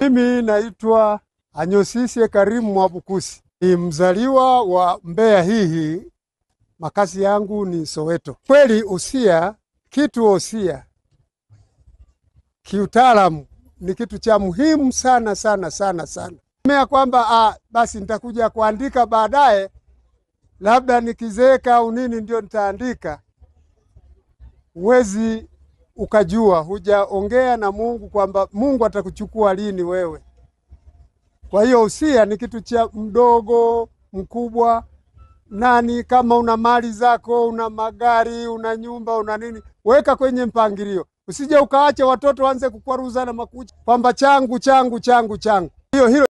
Mimi naitwa Anyosisye Karimu Mwabukusi. Ni mzaliwa wa Mbeya hii. Makazi yangu ni Soweto. Kweli usia, kitu usia kiutaalamu ni kitu cha muhimu sana sana sana sana. Mimi kwamba basi nitakuja kuandika baadaye, labda nikizeeka au nini ndio nitaandika. Uwezi ukajua, hujaongea na Mungu kwamba Mungu atakuchukua lini wewe. Kwa hiyo usia ni kitu cha mdogo, mkubwa, nani kama una mali zako, una magari, una nyumba, una nini, weka kwenye mpangilio. Usije ukaacha watoto waanze kukwaruzana makucha kwamba changu changu changu changu. Hilo